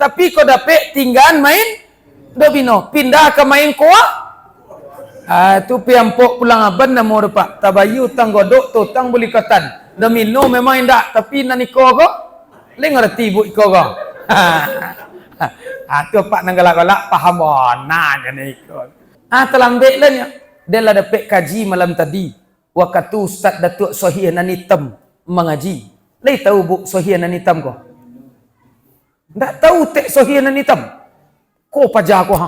Tapi kau dapat tinggal main domino. Pindah ke main kuah. Tu piampok pulang aban nama rupa. Tabayu tang godok tu tang bulikatan. Domino memang indak. Tapi naniko kau. Le ngerti bu iko kau. Tu pak nang galak-galak paham bona ni iko. Terlambat lah ni. Dia lah dapat kaji malam tadi. Waktu Ustaz Datuk Sohih Nanitam mengaji. Le tahu bu Sohih Nanitam kau? Tak tahu tek Sohih Nanitam. Kau pajar kau ha.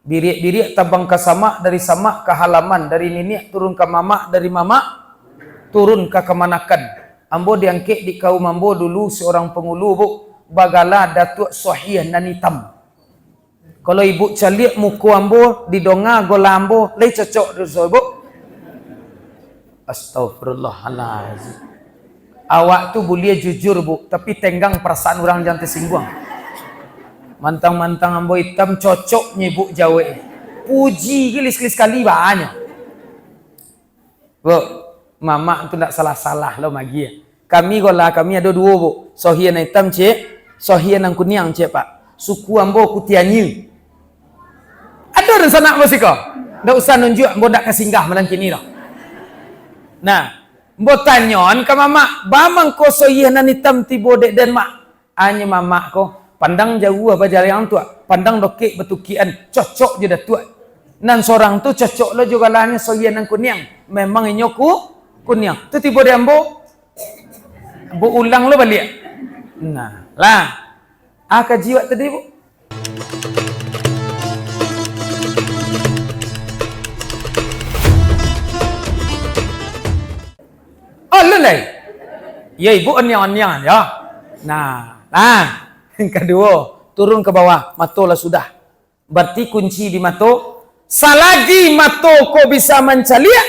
Birik-birik tabang ke samak, dari samak ke halaman, dari nenek turun ke mamak, dari mamak turun ke kemanakan. Ambo diangkit di kaum ambo dulu seorang pengulu bu, bagala Datuk Sohih Nanitam. Kalau ibu caliak muku ambo didonga gola ambo, lei cocok dosa bu. Astagfirullahalazim. Awak tu boleh jujur bu, tapi tenggang perasaan orang jangan tersinggung. Mantang-mantang ambo hitam cocok nyebuk Jawa. Puji gelis-gelis kali banyak. Bu, mama tu tak salah-salah lo magi. Kami gola kami ada dua bu. Sohih yang hitam cek, Sohih yang kuning cek pak. Suku ambo Kutianyu. Ada rencana apa sih kau? Tak usah nunjuk ambo dak kesinggah malam kini dah. Nah, mbo tanyon ke mama, bamang ko Sohih nan hitam tibo dek dan mak. Anya mama ko pandang jauh apa jalan yang tua, pandang dokek betukian cocok je dah tua. Nan seorang tu cocok lo juga lahnya Sohih nan kuning. Memang inyoku kuning. Tu tibo dia ambo ulang lo balik. Nah, lah. Kaji wak tadi bu. Lelai. Ya ibu anyang-anyang ya. Nah, yang kedua, turun ke bawah, matolah sudah. Berarti kunci di mato. Salagi mato ko bisa mencaliak.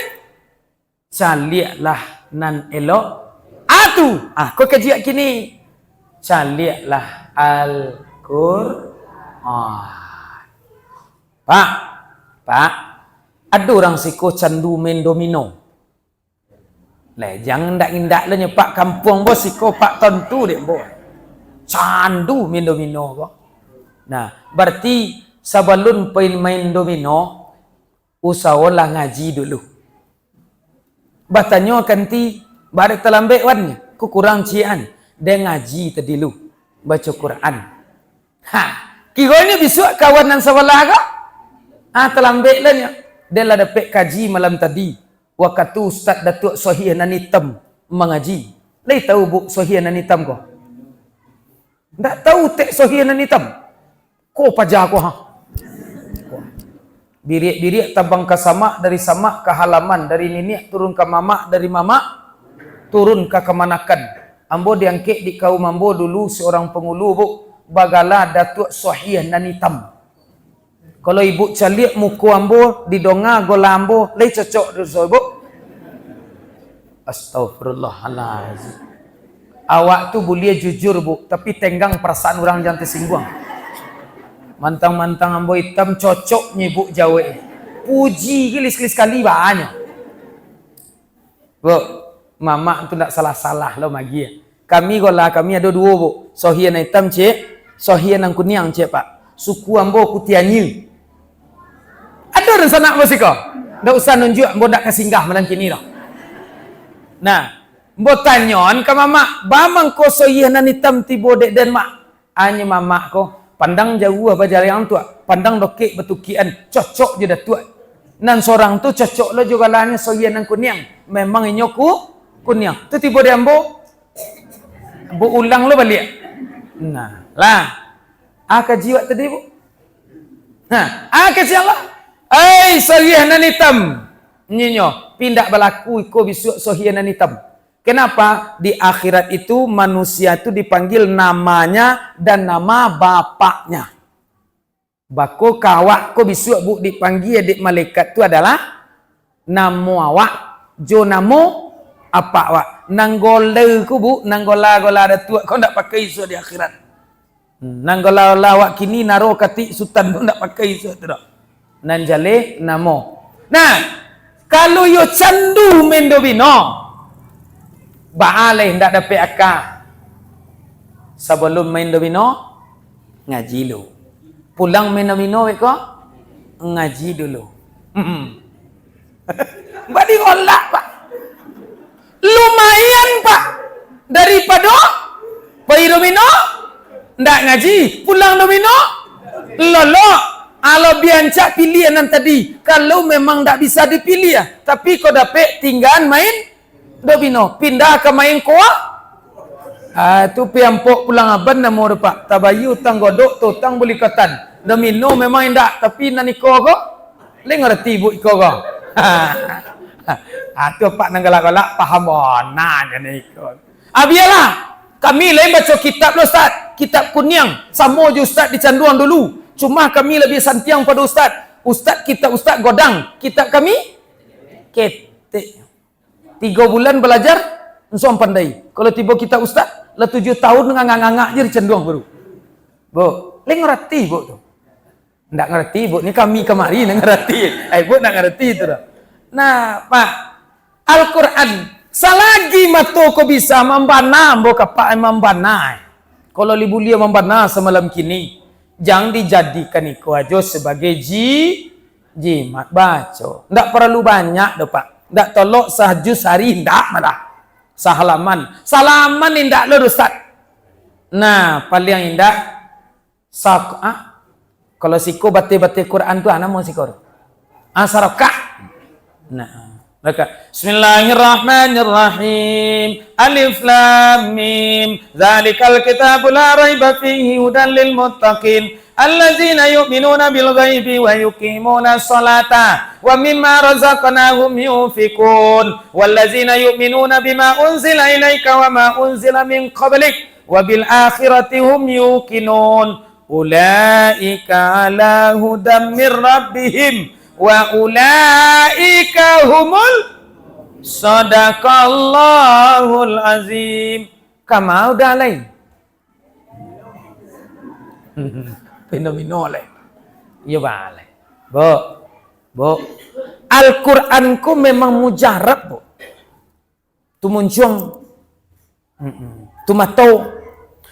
Caliaklah nan elok. Kau kaji kini. Caliaklah Al-Qur'an. Pak. Ada orang siko candu main domino. Jangan indak lah pak kampung bos siko pak tentu dek bos. Candu main domino bos. Nah, berarti sebelum main domino usahalah ngaji dulu. Batanya kanti barek terlambat wan ku kurang cian. Dia ngaji tadi lu baca Quran. Kira ni besok kawan nan sebelah ke? Terlambat lah ni. Dia lah dapat kaji malam tadi. Waktu Ustaz Datuk Sohih Nanitam mengaji. Le tahu bu Sohih Nanitam kau? Tak tahu tek Sohih Nanitam. Kau pajar kau ha. Birik-birik tabang ke samak, dari samak ke halaman, dari nenek turun ke mamak, dari mamak turun ke kemanakan. Ambo diangkit di kaum ambo dulu seorang pengulu bu, bagala Datuk Sohih Nanitam. Kalau ibu caliak muku ambo didonga gola ambo, lei cocok dosa bu. Astagfirullahalazim. Awak tu boleh jujur bu, tapi tenggang perasaan orang jangan tersinggung. Mantang-mantang ambo hitam cocok nyebuk Jawa. Puji gelis-gelis kali banyak. Bu, mama tu tak salah-salah lo magi. Kami gola kami ada dua bu. Sohih yang hitam cek, Sohih yang kuning cek pak. Suku ambo Kutianyu. Ada rencana apa sih kau? Tak usah nunjuk ambo dak kesinggah malam kini dah. Nah, mbo tanyon ke mama, bamang ko Sohih nan hitam tibo dek dan mak. Anya mama ko pandang jauh apa jalan yang tua, pandang dokek betukian cocok je dah tua. Nan seorang tu cocok lo juga lahnya Sohih nan kuning. Memang inyoku kuning. Tu tibo dia ambo ulang lo balik. Nah, lah. Kaji wak tadi bu. Kaji Allah. Sohih nan hitam. Nyinyo, pindah berlaku iko bisuk Sohih nan hitam. Kenapa? Di akhirat itu manusia itu dipanggil namanya dan nama bapaknya. Bako kawak ko bisuk bu dipanggil adik malaikat itu adalah namo awak, jo namo apa awak. Nanggola ku bu, nanggola ada tua kau ndak pakai isu di akhirat. Nanggola awak kini naro kati sultan pun ndak pakai isu tu dak. Nan jale namo. Nah, kalau yo candu main domino, baaleh ndak dapat akal. Sebelum main domino, ngaji dulu. Pulang main domino, kok ngaji dulu. Mbak digolak, Pak. Lumayan, Pak. Daripada pergi domino, ndak ngaji. Pulang domino, lolok. Kalau biancak pilihan tadi. Kalau memang ndak bisa dipilih ya. Tapi kau dapat tinggal main domino. Pindah ke main koa. Tu piampok pulang aban nama Pak. Tabayu tang godok tu tang beli katan. Domino memang ndak. Tapi nani kau kok. Le ngerti bu iko kok. Tu Pak nanggalak-galak paham bona ni iko. Biarlah. Kami lain baca kitab lo Ustaz. Kitab Kunyang. Sama je Ustaz dicanduang dulu. Cuma kami lebih santiang pada Ustaz. Ustaz, kitab Ustaz godang. Kitab kami ketek. 3 bulan belajar, ensong pandai. Kalau tiba kitab Ustaz, lah 7 tahun ngangak-ngangak je dicenduang baru. Bu, le ngerti bu tu. Ndak ngerti bu, ni kami kemari nak ngerti. Bu nak ngerti tu dah. Nah, Pak, Al-Quran. Selagi matu kau bisa membana, bu kapak membana. Kalau libulia membana semalam kini. Jangan dijadikan itu aja sebagai jimat baca. Tak perlu banyak dah Pak. Tak tolok sehajus hari tak malah. Sahalaman. Salaman indak lo Ustaz. Nah, paling indak kalau siko batik-batik Quran tu ana mau sikor. Saraka. Nah, maka Bismillahirrahmanirrahim. Alif Lam Mim. Dzalikal kitabu la raiba fihi hudan lil muttaqin. Allazina yu'minuna bil ghaibi wa yuqimuna sholata wa mimma razaqnahum yunfikun. Wallazina yu'minuna bima unzila ilaika wa ma unzila min qablik wa bil akhirati hum yuqinun. Ulaika ala hudan mir rabbihim wa ulaika humul sadaqallahul azim. Kama udah lain. Fenomeno lain. Ya balai. Bu. Al-Quran ku memang mujarab, Bu. Tu muncung. Tu matau.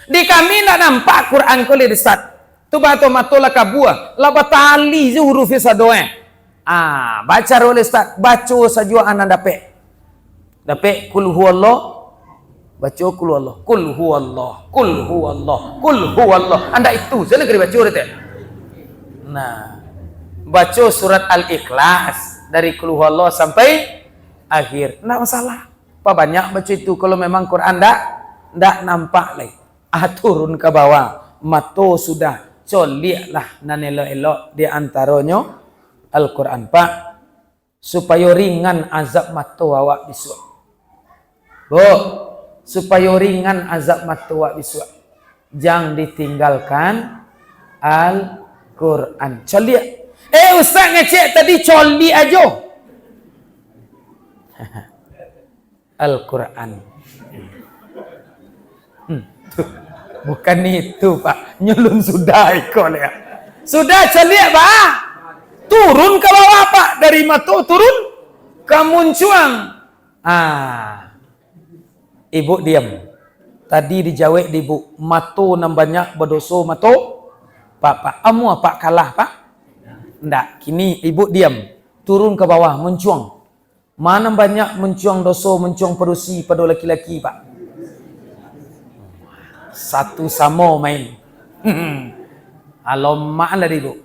Di kami nak nampak Quran ku le desat. Tu bato mato la kabua. La batali je huruf sadoe. Baca oleh Ustaz. Baca saja anak dapat kul huwallah. Baca kul huwallah. Kul huwallah. Kul huwallah. Kul huwallah. Anda itu saya nak baca dia. Nah, baca surat Al-Ikhlas dari kul huwallah sampai akhir. Tak masalah. Apa banyak baca itu kalau memang Quran ndak nampak lagi. Turun ke bawah. Mato sudah coliaklah nan elok-elok di antaranya Al-Quran Pak, supaya ringan azab mata awak besok. Bu, supaya ringan azab mata awak besok. Jangan ditinggalkan Al-Quran. Coliak. Ustaz ngecek tadi coli aja. Al-Quran. Bukan itu Pak. Nyelum sudah ikut ya. Sudah coliak Pak. Turun ke bawah Pak. Dari mata turun ke muncuang. Ibu diam. Tadi dijawab di ibu. Mata nam banyak berdosa mata. Pak. Amu Pak kalah Pak? Ndak. Kini ibu diam. Turun ke bawah muncuang. Mana banyak muncuang dosa, muncuang perusi pada laki-laki Pak? Satu sama main. Alamak lah ibu.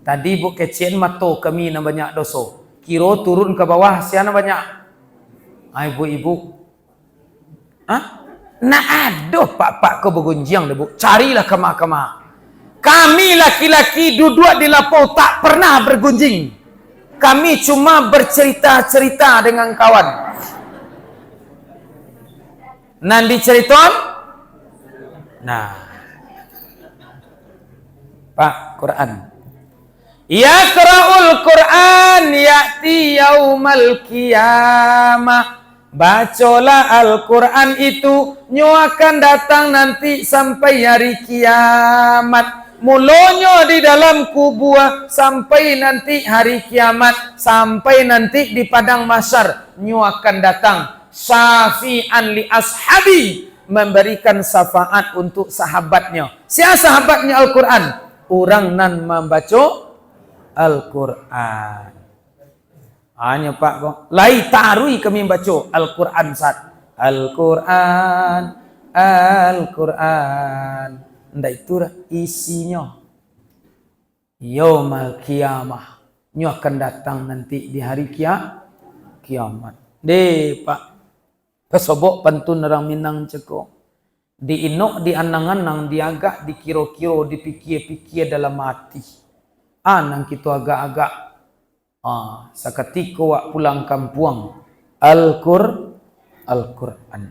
Tadi ibu kecil mata kami yang banyak dosa. Kira turun ke bawah siapa banyak? Ibu-ibu. Nak ada pak-pak ke bergunjang ibu. Carilah kemah-kemah. Kami laki-laki duduk di lapau tak pernah bergunjing. Kami cuma bercerita-cerita dengan kawan. Nanti cerita. Nah, Pak Quran. Yaqra'ul Quran ya'ti yaumal qiyamah. Bacalah Al-Quran itu akan datang nanti sampai hari kiamat. Mulanya di dalam kubur sampai nanti hari kiamat, sampai nanti di padang mahsyar akan datang. Syafi'an li ashabi, memberikan syafaat untuk sahabatnya. Siapa sahabatnya Al-Quran? Orang nan membaca Al-Quran. Hanya Pak kok. Lai tarui kami baca Al-Quran sat. Al-Quran, Al-Quran. Ndak itu isinya. Yaumal Qiyamah. Nyo akan datang nanti di hari kiamat. Deh Pak. Pesobok pantun orang Minang ceko. Di inok, di anang-anang, di agak, di kiro-kiro, di pikir-pikir dalam hati. Anang kita agak-agak. Seketika wak pulang kampung. Al-Quran.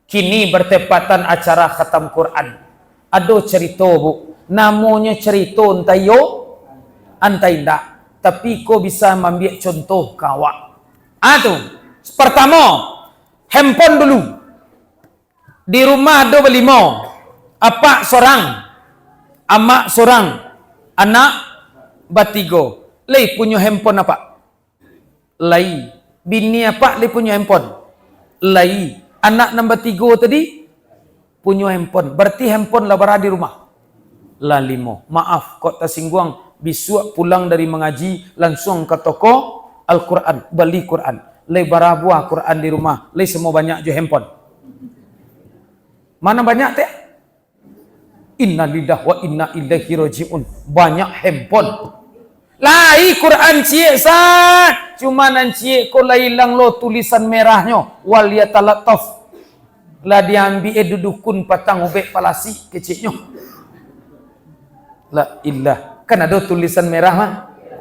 Kini bertepatan acara khatam Quran. Ada cerita bu. Namanya cerita antayo, antai ndak. Tapi kau bisa ambil contoh kawak. Tu. Pertama. Handphone dulu. Di rumah ada berlima. Apak seorang. Amak seorang. Anak bertiga. Lai punya handphone apa? Lai. Bini apa lai punya handphone? Lai. Anak nombor 3 tadi punya handphone. Berarti handphone lah berada di rumah. Lah 5. Maaf kok tersinggung. Besok pulang dari mengaji langsung ke toko Al-Quran. Beli Quran. Lai barabuah Quran di rumah. Lai semua banyak je handphone. Mana banyak teh? Inna lillahi wa inna ilaihi raji'un. Banyak handphone. Lai Quran cik sat. Cuma nan cik ko lai lang lo tulisan merahnya. Wal yatalattaf. Lah diambil dudukun patang ubek palasi keciknya. La illah. Kan ada tulisan merah mah.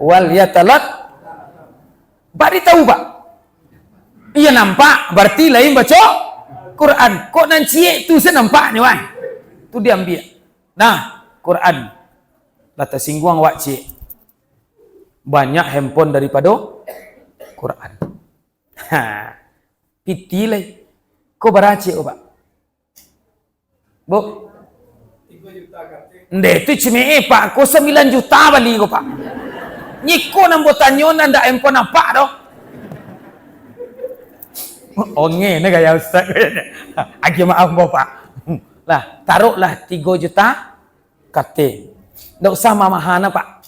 Wal yatalattaf. Bari tahu Pak? Iya nampak, berarti lain baca Quran. Kok nan cik tu saya nampak ni wan. Tu dia ambil. Nah, Quran. Lah tersinggung wak cik. Banyak handphone daripada Quran. Piti lai. Kau berapa cik Pak? Bu? 3 juta kata. Ndek tu cime Pak. Kau 9 juta bali kau Pak. Nyiko nambo tanyo nanda handphone apa doh? Oh ni gaya ustaz. Aki maaf Bapak. Lah, taruhlah 3 juta kate. Tak usah mamahana Pak.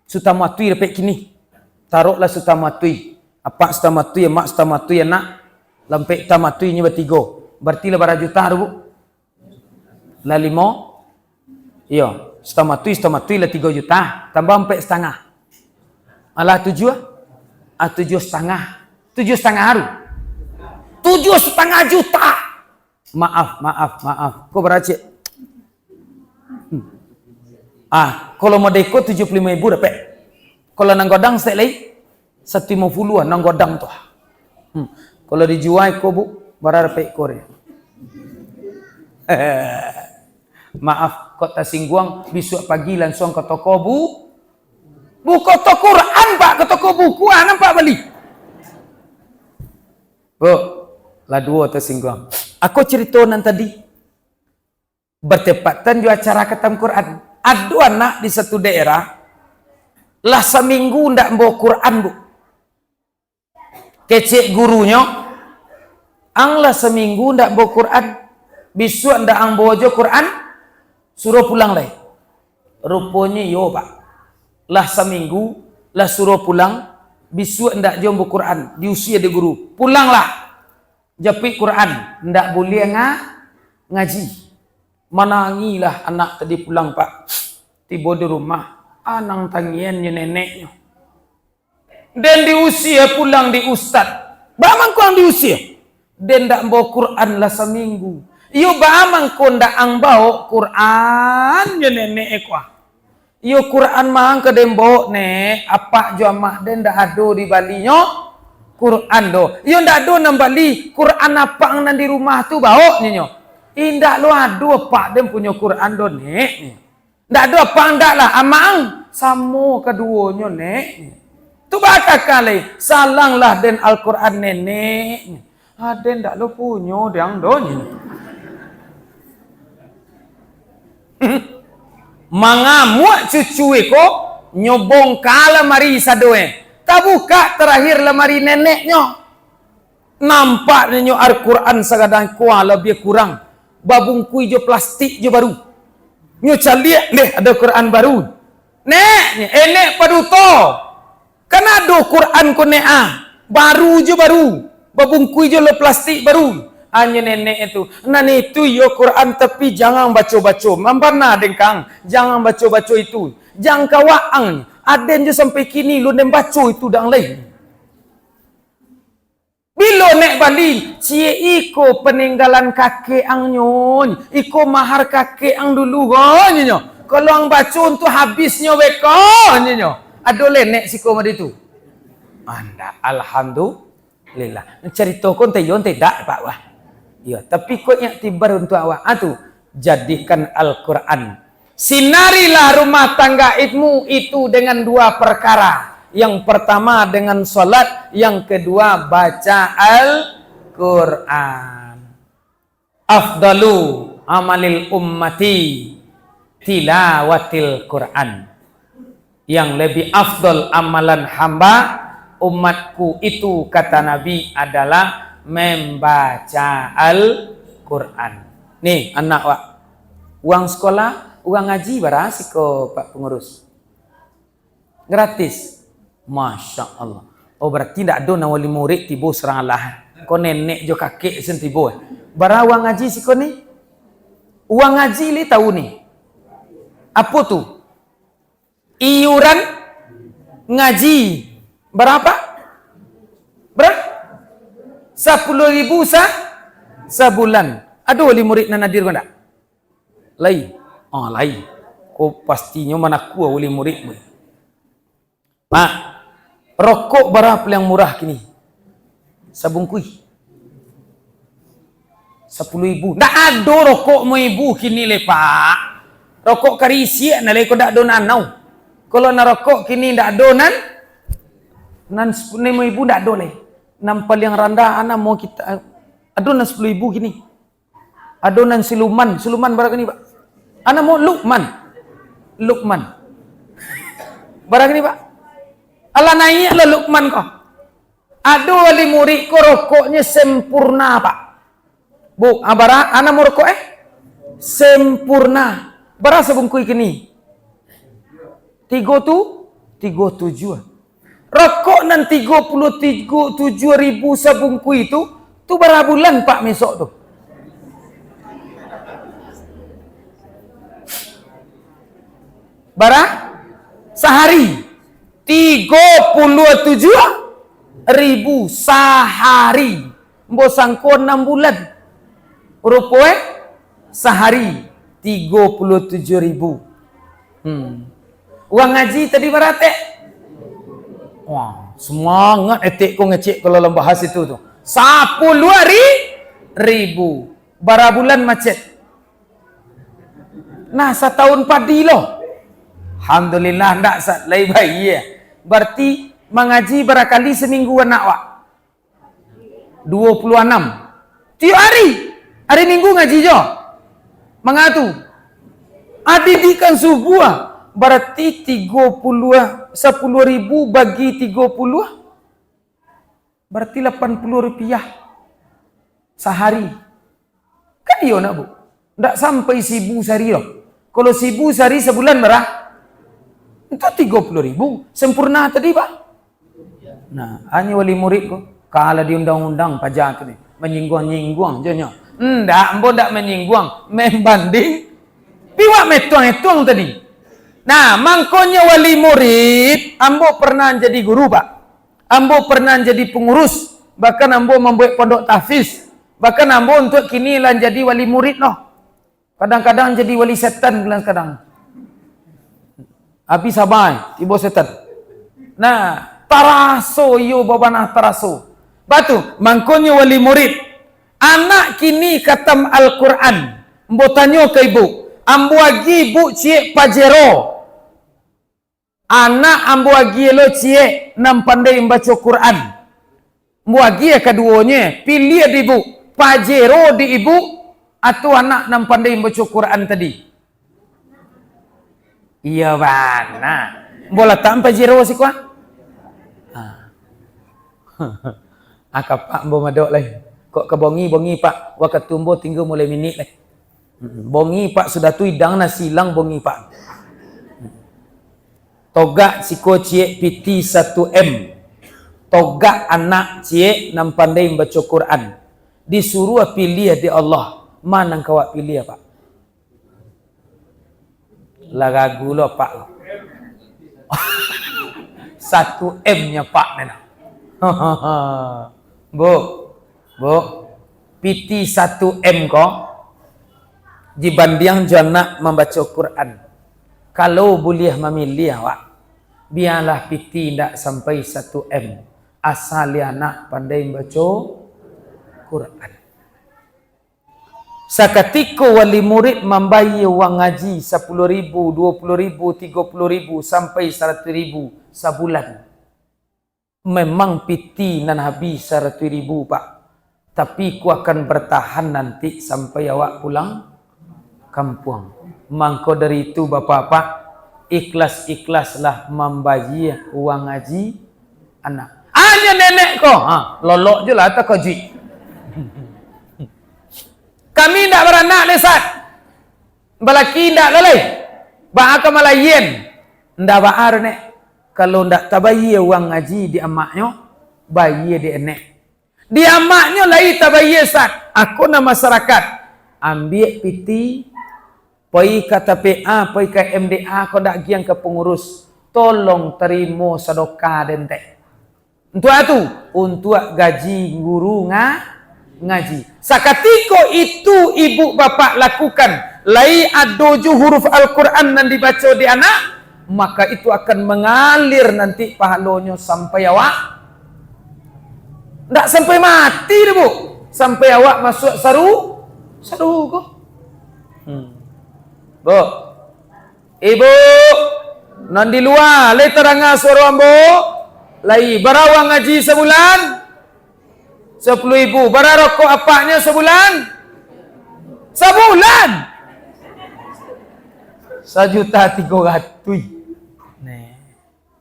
Suta matui dapat kini. Taruhlah suta matui. Apa suta matui, mak suta matui anak. Lampek suta matui ni bertiga. Berarti lah berapa juta tu Bu? Lah 5. Iya, suta matui lah 3 juta. Tambah 4,5. Alah 7 ah? 7,5. 7,5 haru. 7,5 juta. Maaf. Kau berapa cik? Kalau mau deko 75,000 dapat. Kalau nang godang set lagi 150 nang godang tu. Kalau dijual kau Bu, berapa dapat kau ni? Maaf, kau tersinggung. Besok pagi langsung ke toko Bu. Buka toko Quran Pak, ke toko buku nampak beli. Bu, lah 2 tersinggung. Aku cerita nan tadi. Bertepatan juga acara khatam Quran. Ada anak di satu daerah. Lah seminggu ndak bawa Quran Bu. Kecek gurunya. Anglah seminggu ndak bawa Quran. Besok ndak ang bawa je Quran. Suruh pulang lagi. Rupanya yo Pak. Lah seminggu, lah suruh pulang, besok ndak jom bawa Quran, diusia di guru. Pulanglah. Japik Quran, ndak boleh ngaji. Menangilah anak tadi pulang Pak. Tiba di rumah, anang tangiannya neneknya. Dan diusia pulang di ustaz. Bamang kau diusia. Dan ndak bawa Quran lah seminggu. Iyo bamang kau ndak ang bawa Quran ya nenek kuah. Iyo Quran mahang ke dembo ne, apa jo mak den dah ado di balinya Quran do. Iyo ndak ado nang Bali Quran apa nan di rumah tu bawa nyo. Indak lo ado pak dem punya Quran do nek. Ndak ado apa ndak lah amang samo keduanya nek. Tu bakal kali salang lah den Al-Quran nenek. Den ndak lo punya diang do nyo. Mangamuk cucu ko nyobong kala mari sadoe. Tak buka terakhir lemari neneknya. Nampaknya Al-Quran segadang kuah lebih kurang. Babungkui je plastik je baru. Nyo caliak deh ada Quran baru. Nek padu to. Kan ada Quran ko nek baru je baru. Babungkui je le plastik baru. Hanya nenek itu. Nan itu yo Quran tapi jangan baca-baca. Mambana dengkang. Jangan baca-baca itu. Jangan kawaang. Ada je sampai kini lu nem baca itu dang lain. Bila nek balik, cie iko peninggalan kakek ang nyon, iko mahar kakek ang dulu nyo. Kalau ang baca untuk habisnya weko nyo. Adole nek siko madi tu. Anda alhamdulillah. Cerita kon tayon tidak Pak wah. Ya, tapi kok yang tibar untuk awak atu jadikan Al-Qur'an. Sinarilah rumah tangga itu dengan dua perkara. Yang pertama dengan salat, yang kedua baca Al-Quran. Afdalu amalil ummati tilawatil Quran. Yang lebih afdal amalan hamba umatku itu kata Nabi adalah membaca Al-Quran. Nih anak wak, uang sekolah, uang ngaji berasik kok Pak Pengurus. Gratis. Masya Allah. Oh berarti tidak ada wali murid tibo serang Allah. Kau nenek jo kakek sen tibo. Bara uang ngaji si kau ni. Uang ngaji li tahu ni. Apa tu? Iuran ngaji. Berapa? Berapa? 10.000 sebulan. Ada wali murid nan hadir kau tak? Lai. Oh lai. Kau pastinya mana ku wali muridmu. Pak, rokok berapa yang murah kini? Sabungkui. 10.000. Tak ada rokok mau ibu kini le Pak. Rokok karisi na le ko dak donan nau. Kalau na rokok kini dak donan nan 10.000 dak do le. Nampal yang rendah ana mau kita adonan 10.000 kini. Adonan siluman berapa ni Pak? Ana mau Lukman. Berapa ni Pak? Allah naik lah Lukman kau. Ada wali murid kau rokoknya sempurna Pak. Bu, abara, anak mau rokok sempurna. Bara sebungkui kini. 37. Rokok nan 37.000 sebungkui itu, tu berapa bulan Pak mesok tu? Bara sehari. 37.000 sehari. Mbok sangko 6 bulan. Rupiah sehari 37.000. Uang ngaji tadi berapa? Wah, semangat etik ko ngecek kalau dalam bahas itu tu. 10.000. Berapa bulan macet? Nah, setahun padi loh. Alhamdulillah ndak lain bayi ya. Berarti mengaji berakali seminggu anak wak. 26. Tiap hari. Hari Minggu ngaji jo. Mengatu. Adidikan subuh. Berarti 10.000 bagi 30. Berarti 80 rupiah. Sehari. Kan dia nak bu. Ndak sampai 1.000 sehari loh. Kalau 1.000 sehari sebulan berapa? Itu 30.000. Sempurna tadi Pak. Nah, hanya wali murid ko. Kalau di undang-undang pajak tu ni. Menyinggung-nyinggung je nyo. Ambo ndak menyinggung. Membanding. Piwak metuang-etuang tadi. Nah, mangkonya wali murid. Ambo pernah jadi guru Pak. Ambo pernah jadi pengurus. Bahkan ambo membuat pondok tahfiz. Bahkan ambo untuk kini lah jadi wali murid noh. Kadang-kadang jadi wali setan kadang-kadang. Habis sabai, ibu setan. Nah, taraso yo babana taraso. Batu, mangkonya wali murid. Anak kini katam Al-Quran. Mbo tanyo ke ibu. Ambo agi ibu cie pajero. Anak ambo agi lo cie nam pandai membaca Quran. Mbo agi keduanya. Pilih di ibu. Pajero di ibu. Atau anak nam pandai membaca Quran tadi. Iya mana? Bola tanpa jero sih kuah. Kapak ambo madok lah. Kok ke bongi pak, wakat tumbo tinggal mulai minit lah. Bongi pak sudah tu idang na silang bongi pak. Togak siko cie piti 1M. Togak anak cie nam pandai membaca Quran. Disuruh pilih di Allah. Mana kau pilih pak? Lagagu lo pak. 1M-nya pak nena. Bu, piti 1M kok dibanding jana membaca Quran. Kalau boleh memilih awak, biarlah piti tidak sampai 1M. Asal anak pandai membaca Quran. Seketika wali murid membayar wang ngaji 10,000, 20,000, 30,000 sampai 100,000 sebulan. Memang piti nan habis 100,000 pak. Tapi ku akan bertahan nanti sampai awak pulang kampung. Mangko dari itu bapak-bapak, ikhlas-ikhlaslah membayar uang ngaji anak. Hanya nenek kau, lolok je lah tak kau ji. Kami tidak beranak lesat. Balaki tidak lalai. Bahaka malayen. Tidak bahar nek. Kalau tidak tabayar uang ngaji di amaknya, bayar di enek. Di amaknya lai tabayar sat. Aku na masyarakat. Ambil piti. Pai kata PA, pai ke MDA, kau tak giang ke pengurus. Tolong terima sedekah dentek. Untuk itu, untuk gaji guru ngaji. Sakatiko itu ibu bapak lakukan. Lai adoju huruf Al-Quran yang dibaca di anak, maka itu akan mengalir nanti pahalanya sampai awak. Tak sampai mati dah bu. Sampai awak masuk saru kok. Bu, ibu, non di luar, lai terangah suara ambo, lai barawang ngaji sebulan, 10,000. Bara rokok apaknya sebulan? Sebulan! 1,300,000. Nih,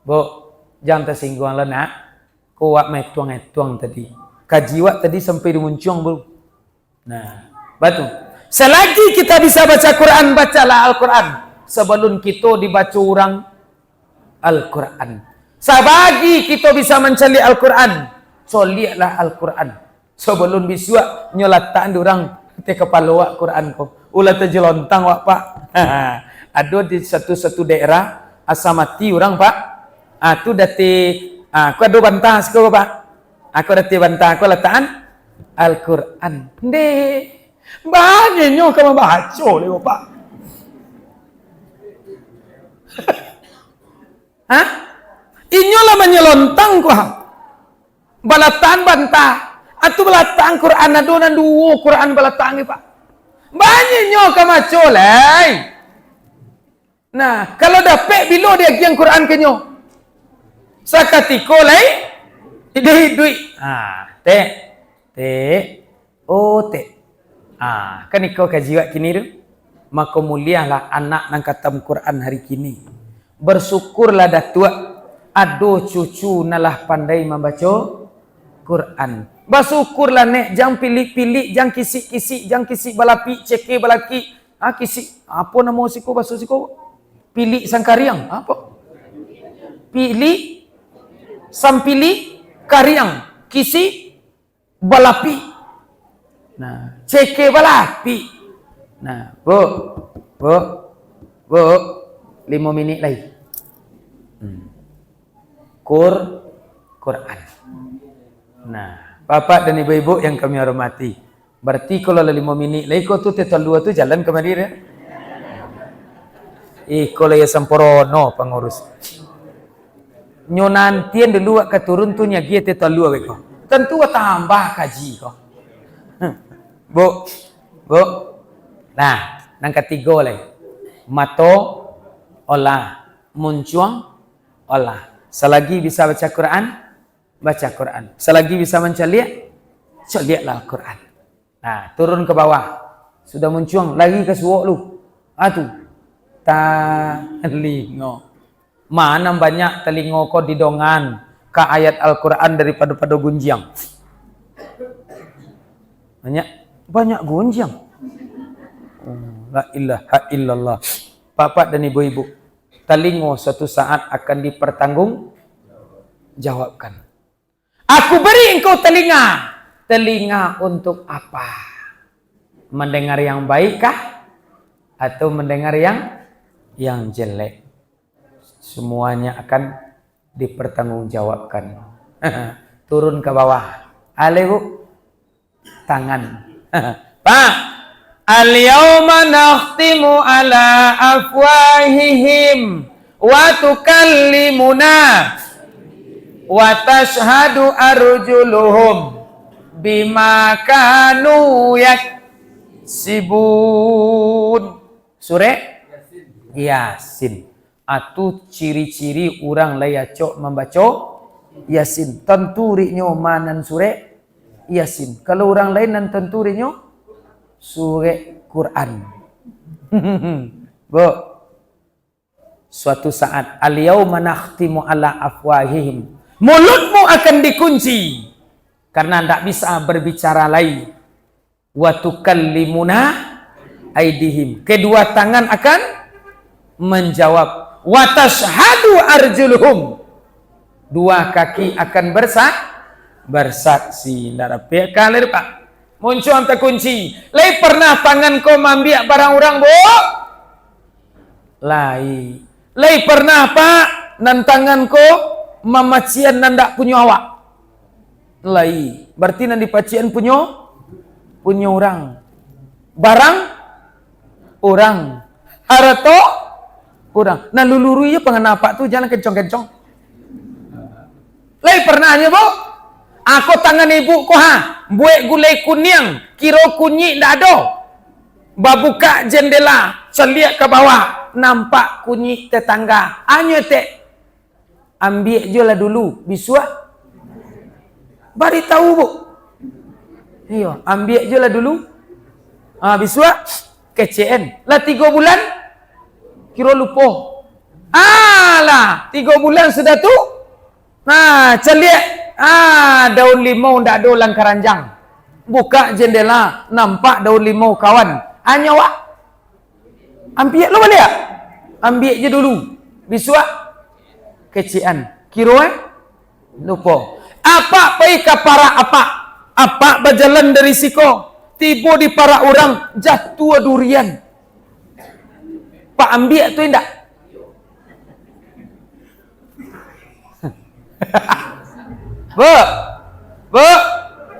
bu, jangan tersinggung lah nak. Kau wak mai tuang tadi. Kaji wak tadi sampai dimuncung bu. Nah, batu. Selagi kita bisa baca Quran, bacalah Al-Quran. Sebelum kita dibaca orang Al-Quran. Sebagi kita bisa mencari Al-Quran, soliatlah Al-Quran. Sebelum bisa nyolatan orang di kepala wak Quran ko. Ulah terjelontang wak pak. Ada di satu daerah asa mati orang pak. Tu dati. Aku ada bantah sekolah pak. Aku dati bantah aku letaan Al-Quran. Deh. Banyaknya kamu baca lho pak. Inyolah menyelontang ku. Balatan bantah. Atau balatan Quran adonan dua Quran balatan ni pak. Banyaknya kamu baca lah. Nah, kalau dapat bila dia giang Quran kenyo. Sakatiko lai. Duit. Te. Kan ikut kaji wak kini tu. Maka mulialah anak nang katam Quran hari kini. Bersyukurlah datuk. Ado cucu nalah pandai membaca Quran. Bersyukurlah nek. Jangan pilih-pilih. Jangan kisik-kisik. Jangan kisik balapi. Ceke balaki. Kisik. Apa nama siko bahasa siko? Pilih sangkariang. Apa? Pilih. Sampili. Kariang. Kisik. Balapi. Nah, ceke balapi. Nah, bu, 5 minit lagi. Quran. Nah, bapak dan ibu-ibu yang kami hormati, berarti kalau 5 minit lagi kau tu tetalua tu jalan ke Madinah. Kalau ya semporono pengurus. Nyonantian dulu ke turun tu nyagi tetalua beko. Tentu tambah kaji kau. Bu. Nah, nang ketiga lagi. Mato olah, muncuang olah. Selagi bisa baca Quran, baca Quran. Selagi bisa celiaklah Quran. Nah, turun ke bawah. Sudah muncuang, lagi ke suwok lu. Tu. Telingo. Mana banyak telingo kau didongan ke ayat Al-Quran daripada gunjiang. Banyak gonjang. La ilaha illallah. Bapak dan ibu-ibu, telinga suatu saat akan dipertanggung jawabkan. Aku beri engkau telinga. Telinga untuk apa? Mendengar yang baik kah? Atau mendengar yang jelek? Semuanya akan dipertanggungjawabkan. Turun ke bawah. Ale bu, tangan. Pak, al-yawma nakhtimu ala afwahihim wa tukallimuna wa tashhadu arjuluhum bima kanu yaksibun. Surah Yasin. Atu ciri-ciri orang layacok membaca Yasin. Tenturinya manan surah Yasin. Kalau orang lain nan tenturinya surah Quran. Bu, suatu saat al-yauma nakhtimu ala afwahihim. Mulutmu akan dikunci karena tidak bisa berbicara lagi. Wa tukallimuna aidihim. Kedua tangan akan menjawab. Wa tashhadu arjuluhum. Dua kaki akan bersaksi. Tidak ada pihak kalir pak. Muncul antara kunci. Lai pernah tangan kau ambil barang orang bu? Lai pernah pak nan tangan kau mamacian nan tak punya awak? Lai. Berarti nan dipacian punya orang. Barang orang. Harta orang. Nah lulurunya pengenapa tu jangan kencong-kencong. Lai pernahnya bu? Aku tangan ibu ko ha. Buat gulai kuning. Kira kunyi tak ada. Babuka jendela. Seliak ke bawah. Nampak kunyi tetangga. Hanya tek. Ambil je lah dulu. Bisuak. Bari tahu bu. Iyo. Ambil je lah dulu. Bisuak. Kecen. Lah 3 bulan. Kira lupa. Lah 3 bulan sudah tu. Celiak. Daun limau ndak ada lang keranjang. Buka jendela, nampak daun limau kawan. Hanya wak. Ambil lo balik. Ambil je dulu. Bisuak. Kecian. Kira lupa. Apa pai ke para apa? Apa berjalan dari siko. Tiba di para orang jatuh durian. Pak ambil tu indak? Bu,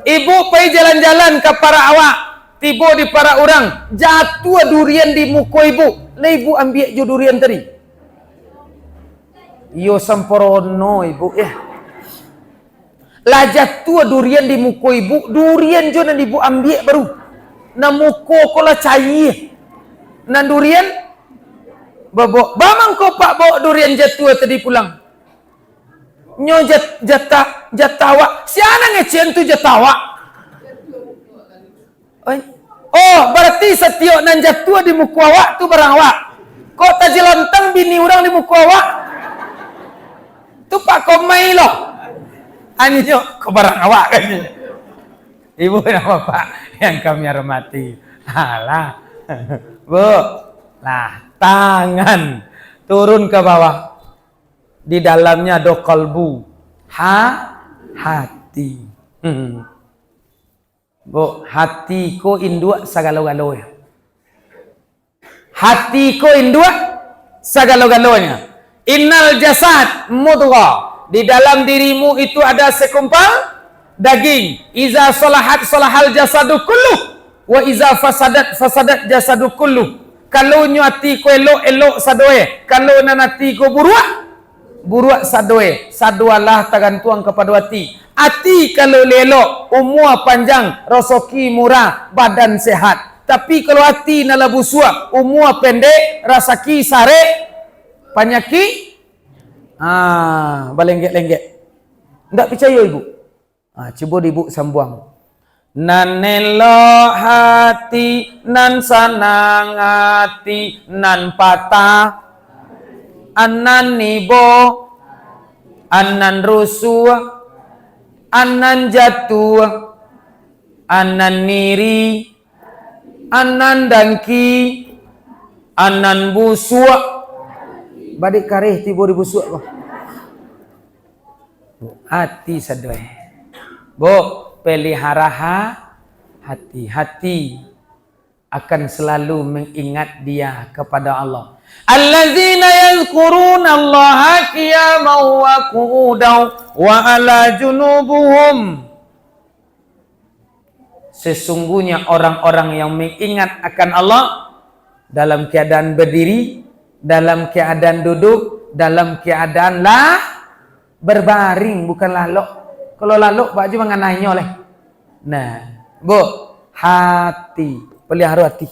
ibu pergi jalan-jalan ke para awak, tiba di para orang, jatuh durian di muka ibu. Lah ibu ambil je durian tadi. Yo semporono ibu ya. Lah jatuh durian di muka ibu, durian je nan ibu ambil baru. Na muka ko lah cair. Nan durian babok. Bamang ko pak bawa durian jatuh tadi pulang. Nyo jatawa. Siapa ngecen tu jatawa? Oh, berarti setiap nan jatuh di muka awak tu barang awak. Kok tak jelantang bini orang di muka awak? Tu pak komai loh. Anjo kok barang awak kan? Ibu dan bapak yang kami hormati. Alah. Bu. Lah, tangan turun ke bawah. Di dalamnya ada kalbu. Hati. Bu, hati ko induk segala-galanya. Hati ko induk segala-galanya. Innal jasad mudghah. Di dalam dirimu itu ada sekumpal daging. Iza salahat salahal jasadu kulluh. Wa iza fasadat jasadu kulluh. Kalau nyati ko elok sadoe. Kalau nanati ko buruak sadoe. Sadualah tergantung kepada hati. Hati kalau lelok, umur panjang, rezeki murah, badan sehat. Tapi kalau hati nala busuk, umur pendek, rezeki sare, penyakit balenggek-lenggek. Enggak percaya ibu? Cuba ibu sambung. Nan elok hati, nan sanang hati, nan patah, anan nibo, anan rusuh, anan jatuh, anan niri, anan dangki, anan busuk. Badik karih tiba di busuk apa? Hati sadoi. Bu, pelihara hati akan selalu mengingat dia kepada Allah. Allazina yadhkuruna Allaha qiyaman wa qu'udan wa ala junubuhum. Sesungguhnya orang-orang yang mengingat akan Allah dalam keadaan berdiri, dalam keadaan duduk, dalam keadaan berbaring, bukan lalok. Kalau lalok baju mengenainya oleh. Nah, bu, hati, pelihara hati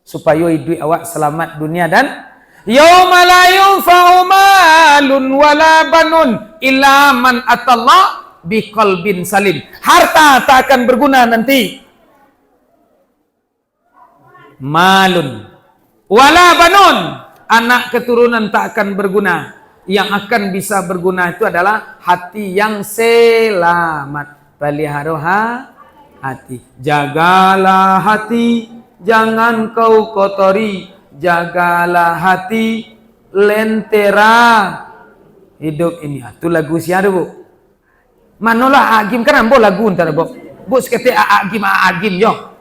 supaya hidup awak selamat dunia dan yauma la yunfa'u malun wala banun illa man atallah biqalbin salim. Harta tak akan berguna nanti. Malun wala banun, anak keturunan tak akan berguna. Yang akan bisa berguna itu adalah hati yang selamat. Pelihara hati. Jagalah hati, jangan kau kotori. Jagalah hati, lentera hidup ini. Itu lagu siapa bu? Manolah agim kan ambo lagu ntar bu. Bu sekete agim yo.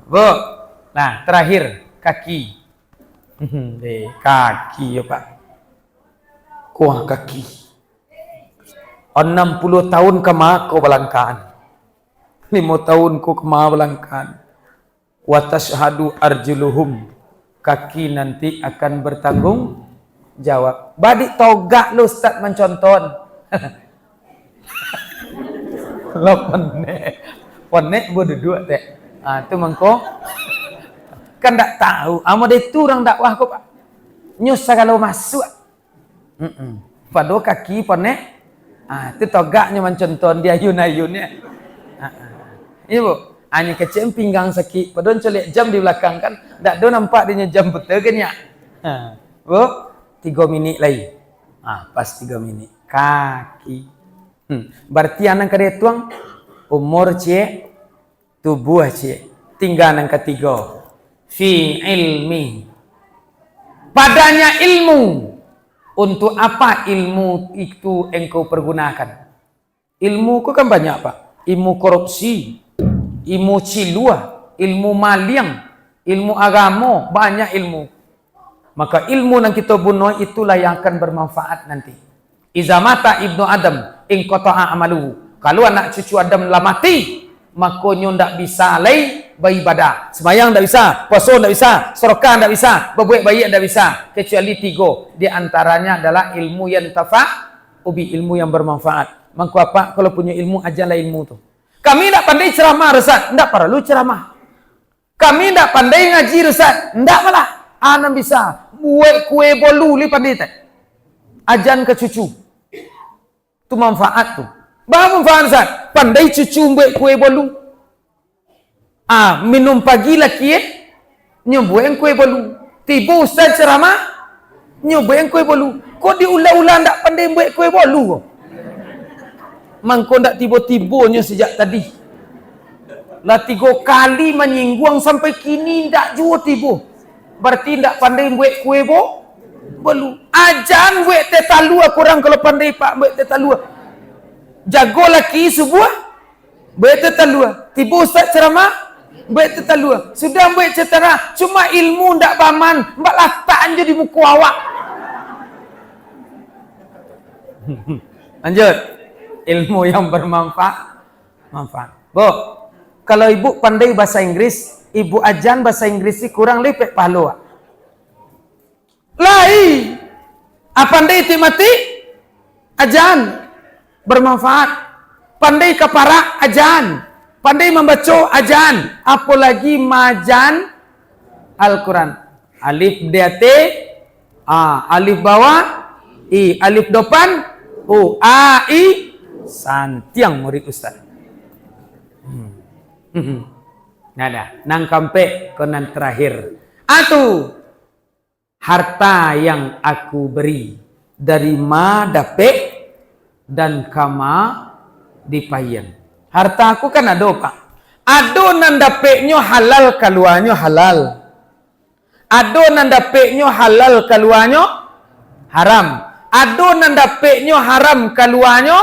Bu. Nah terakhir kaki. Kaki ya pak. Kuah kaki 60 tahun kema kau balangkaan 5 tahun kau kema balangkaan wa tashhadu arjuluhum, kaki nanti akan bertanggung jawab. Badik togak lu Ustaz menconton. Lo ponek berdua teh. Tu mengko kan tak tahu. Amo itu orang dakwah kok pak. Nyusah kalau masuk. Pada kaki ponek, itu togaknya menconton dia ayun-ayunnya. Ini bu, hanya kecil pinggang sakit. Padahal colek jam di belakang kan, tak ada nampak dia jam betul kan ya. Bu, 3 minit lagi. Pas 3 minit. Kaki. Berarti anak kaya tuang, umur cie, tubuh cie. Tinggal yang ketiga. Fi ilmi. Padanya ilmu. Untuk apa ilmu itu engkau pergunakan? Ilmu ku kan banyak pak. Ilmu korupsi, ilmu cilua, ilmu maliang, ilmu agama, banyak ilmu. Maka ilmu yang kita bunuh itulah yang akan bermanfaat nanti. Iza mata ibnu Adam in qata'a amaluhu. Kalau anak cucu Adam lah mati, maka nyo ndak bisa lagi beribadah. Sembahyang ndak bisa, puasa ndak bisa, sedekah ndak bisa, berbuat baik ndak bisa, kecuali 3. Di antaranya adalah ilmu yang ubi, ilmu yang bermanfaat. Maka apa? Kalau punya ilmu, ajarlah ilmu tu. Kami ndak pandai ceramah Ustaz, ndak perlu ceramah. Kami ndak pandai ngaji Ustaz, ndak malah. Anak bisa buat kue bolu li pandai tak? Ajan ke cucu. Tu manfaat tu. Bahawa manfaat Ustaz, pandai cucu buat kue bolu. Minum pagi lagi nyobain kue bolu. Tiba Ustaz ceramah, nyobain kue bolu. Kau diulang-ulang tak pandai buat kue bolu kau? Mangko ndak tiba-tibanya sejak tadi. Lah 3 kali menyinggung sampai kini ndak jua tiba. Berarti ndak pandai buat kue bolu. Ajan buat tetalua kurang kalau pandai pak buat tetalua. Jago laki sebuah buat tetalua. Tiba Ustaz ceramah buat tetalua. Sudah buat cetera, cuma ilmu ndak baman, mbak lataan je di muka awak. Lanjut. Ilmu yang manfaat. Bu, kalau ibu pandai bahasa Inggris, ibu ajan bahasa Inggris ini kurang lepek pahala. Lai, pandai mati ajan bermanfaat. Pandai kapara ajan, pandai membaca ajan, apalagi majan Al-Quran. Alif DT, alif bawah, I alif depan, O A I santiang murid Ustaz. Nada, nang kampe konan terakhir. Harta yang aku beri dari ma dapet dan kama dipayen. Harta aku kan ada pak. Ado nan dapetnya halal keluarnya halal. Ado nan dapetnya halal keluarnya haram. Ado nan dapetnya haram keluarnya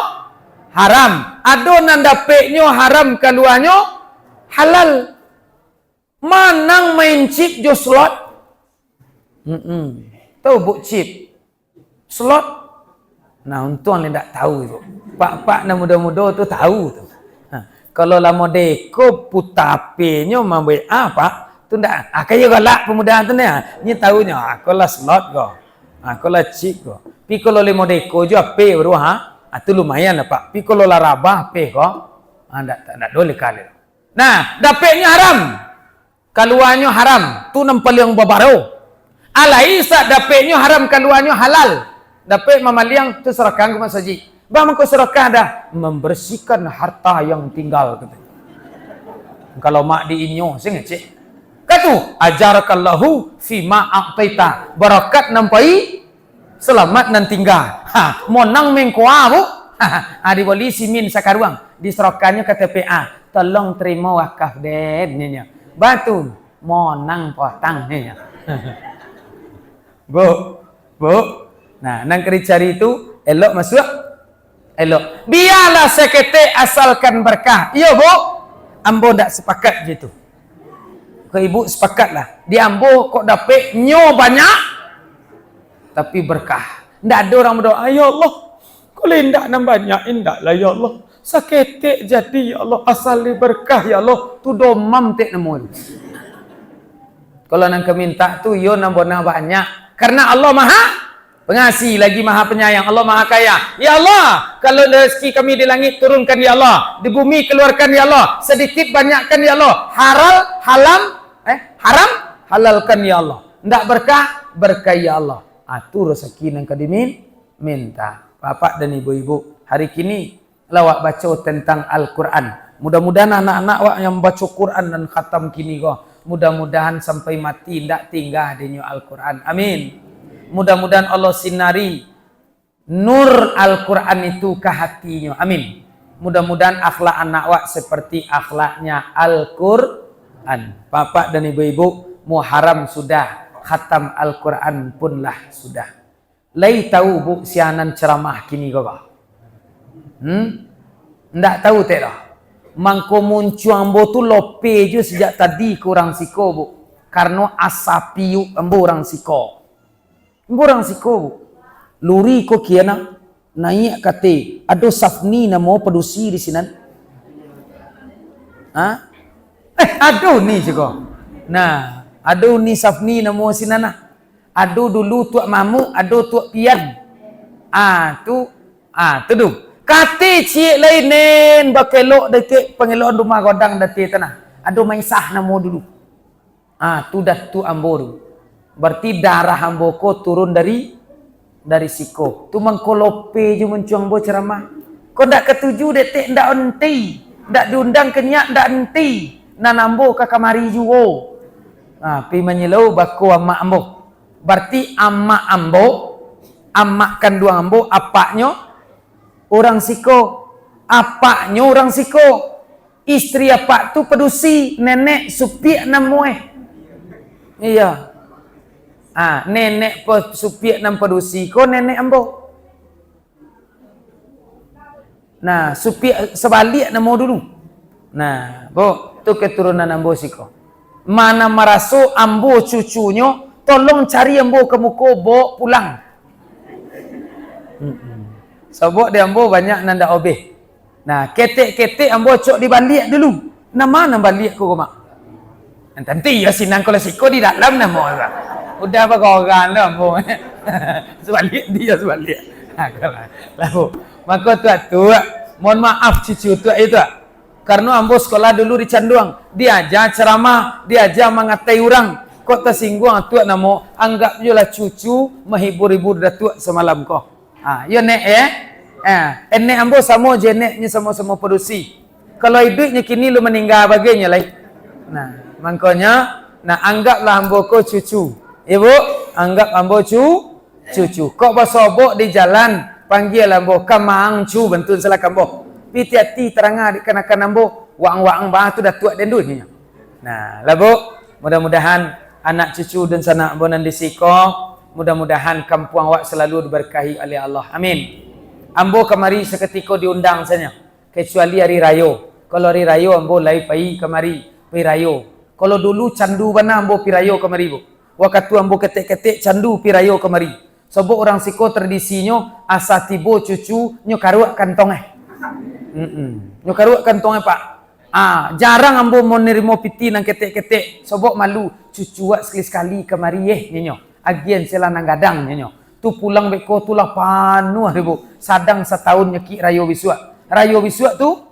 haram. Ado nan dapetnya haram keluarnya halal. Manang main chip jo slot. Tahu buk chip slot. Nah, untung dia tak tahu itu. Pak-pak dan muda-muda tu tahu tu. Kalau lama deko putapinya membuat apa? Tu ndak. Kaya galak pemuda tu ni. Ni tahunya. Kalau slot ko. Kalau chip ko. Pi kalau lemo deko jo ape baru tu lumayan lah pak. Pi kalau larabah ape ko. Tak boleh kali. Nah, dapetnya haram. Keluarnya haram. Tu nampak yang babaro. Alaisa dapetnya haram keluarnya halal. Dapat mamaliang tu serahkan ke masjid. Bah mengko serahkan dah membersihkan harta yang tinggal kata. Kalau mak di inyo sing cik. Katu ajarakallahu fi ma aqtaita. Barakat nampai selamat nan tinggal. Monang mengkoa bu. Ada boleh simin sakaruang diserahkannya ke TPA. Tolong terima wakaf den nya. Batu monang potang nya. Bu. Nah, nang cari itu elok masuk. Elok. Biarlah sekete asalkan berkah. Iya, Bu. Ambo tak sepakat je tu. Ke ibu sepakatlah. Di ambo kok dapat nyo banyak tapi berkah. Ndak ada orang berdoa, ya Allah. Kalau ndak nan banyak indak lah ya Allah. Sekete jadi ya Allah asal berkah ya Allah. Tu domam tek nemu. Kalau nang keminta tu yo nan banyak karena Allah Maha Pengasih lagi Maha Penyayang. Allah Maha Kaya. Ya Allah, kalau rezeki kami di langit turunkan ya Allah, di bumi keluarkan ya Allah, sedikit banyakkan ya Allah, haram halalkan ya Allah. Ndak berkah ya Allah. Tu rezeki nang kadimin minta. Bapak dan ibu-ibu, hari kini lawak baca tentang Al-Quran. Mudah-mudahan anak-anak wak yang baca Quran dan khatam kini kok, mudah-mudahan sampai mati ndak tinggal di Al-Quran. Amin. Mudah-mudahan Allah sinari nur Al-Quran itu ke hatinya. Amin. Mudah-mudahan akhlak anak wak seperti akhlaknya Al-Quran. Bapak dan ibu-ibu, muharam sudah, khatam Al-Quran punlah sudah. Lai tahu bu sianan ceramah kini kau bah? Ndak tahu tak dah. Mangko muncul ambo tu lope je sejak tadi kurang siko bu. Karena asapiu ambo orang siko. Orang siko luri ko kiana naik kate ado safni namo produksi di sini. Ado ni juga. Nah, ado ni safni namo sinana. Ado dulu tuak mamu, ado tuak pian. Tu tu. Kate cik lainen bakelok detik pengelok rumah godang detik tanah. Ado main sah namo dulu. Tu dah tu ambo dulu. Berarti darah amboko turun dari siko. Tu mengkolope je mencuang bo ceramah. Kau ndak ketuju detik ndak enti. Ndak diundang kenyak ndak enti. Nan ambo ka kamari juo. Pi menyelau bako amak ambo. Berarti amak ambo, amak kandung ambo apaknya orang siko. Apaknya orang siko. Istri apak tu pedusi, nenek supiak namueh. Iya. Nenek supiak nam pedusi ko nenek ambo. Nah, supiak sebalik namo dulu. Nah, bo tu keturunan ambo siko. Mana maraso ambo cucunya, tolong cari ambo ke muko bo pulang. Sebab dia ambo banyak nanda obeh. Nah, ketek-ketek ambo cok dibalik dulu. Nama balik ko mak. Nanti ya sinang kalau siko di dalam namo. Udah apa kau orang lah ambo. Sebalik dia sebalik. Lalu maka tu mohon maaf cucu tu itu. Karena ambo sekolah dulu di Canduang, diajar ceramah, diajar mengatai orang. Kok tersinggung tu namo anggap je lah cucu menghibur-hibur datuk semalam kau. Ya nek nek ambo sama je neknya sama-sama produksi. Kalau hidupnya kini lu meninggal baginya lah. Nah, makanya anggaplah ambo ko cucu. Ibu, anggap ambo cucu. Kok basobok di jalan, panggil ambo kamang cu bentun salah kambo. Hati-hati terangah dikarenakan ambo Waang-waang bah tu dah tua dan dunia. Nah, labu mudah-mudahan anak cucu dan sanak bonan disiko, mudah-mudahan kampung awak selalu diberkahi oleh Allah. Amin. Ambo kemari seketika diundang saja. Kecuali hari raya. Kalau hari raya ambo lai pai kemari, pai raya. Kalau dulu candu bana ambo pi raya kemari bu. Waktu ambo ketik-ketik candu pi raya kemari. Sebab orang siko tradisinya asa tibo cucu nyo karuak kantong nyo karuak kantong pak. Jarang ambo mau nerimo piti nang ketik-ketik. Sebab malu cucu wak sekali-sekali kemari nyo. Agian sila nang gadang nyo. Tu pulang beko tu lah panuh ribu. Sadang setahun nyeki rayo biswa. Rayo biswa tu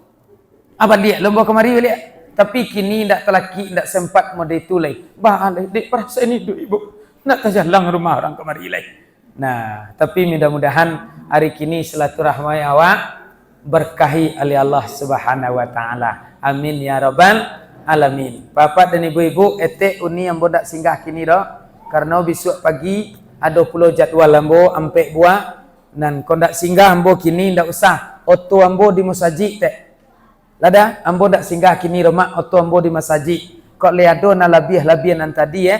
apa dia lomba kemari balik. Tapi kini ndak telaki ndak sempat mode itu lai. Bah alai dek perasa ini du ibu. Nak tajalang rumah orang kemari lai. Nah, tapi mudah-mudahan hari kini silaturahmi awak berkahi oleh Allah Subhanahu wa taala. Amin ya rabbal alamin. Bapak dan ibu-ibu etek uni yang bodak singgah kini dah karena besok pagi ada pulau jadual ambo ampe buah dan kondak singgah ambo kini ndak usah oto ambo di masjid tek. Lada ambo ndak singgah kini rumah oto ambo di masjid. Kok leado na labian tadi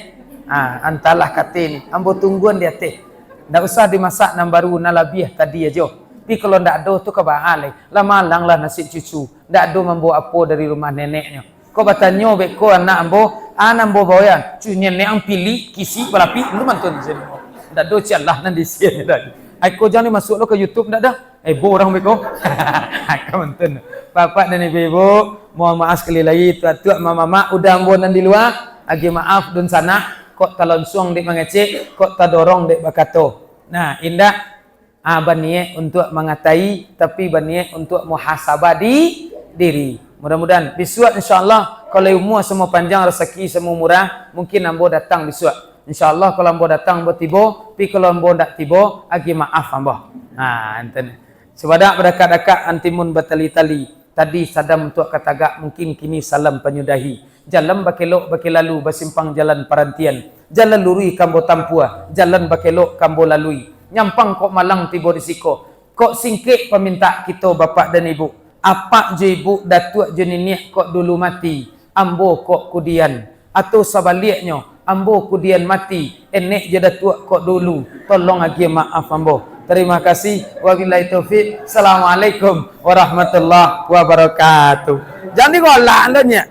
antalah katin ambo tungguan dia teh. Ndak usah dimasak nan baru na labiah tadi aja. Tapi kalau ndak ada tu kebahalai. Lama lang lah nasi cucu. Ndak ada membawa apa dari rumah neneknya. Kau bertanya beko anak ambo, ambo bawa cucu nenek ang pilih kisi berapi lu mantun sini. Ndak ada cialah nan di sini dah. Aku jangan masuk lo ke YouTube ndak dah. Orang beko. Aku mantun. Bapak dan ibu-ibu, mohon maaf sekali lagi tuan-tuan mama-mama udah ambo nan di luar. Agi maaf dun sana. Kok talonsong dek mengecek, kok tadorong dek bakato. Nah, indah baniye untuk mengatai, tapi baniye untuk muhasabah di diri. Mudah-mudahan besok insya-Allah kalau umur semua panjang, rezeki semua murah, mungkin ambo datang besok. Insya-Allah kalau ambo datang ambo tibo, tapi kalau ambo ndak tibo, agi maaf ambo. Enten. Sebadak berdekat-dekat antimun batali-tali. Tadi sadam untuk katagak, mungkin kini salam penyudahi. Jalan bakelok bakelalu basimpang jalan parantian. Jalan lurui kambo tampua, jalan bakelok kambo lalui. Nyampang kok malang tibo risiko. Kok singkik peminta kita bapak dan ibu. Apa je ibu datuk je nenek kok dulu mati. Ambo kok kudian. Atau sebaliknya, ambo kudian mati. Enek je datuk kok dulu. Tolong agi maaf ambo. Terima kasih. Wabillahi taufik. Assalamualaikum warahmatullahi wabarakatuh. Jangan digolak andanya.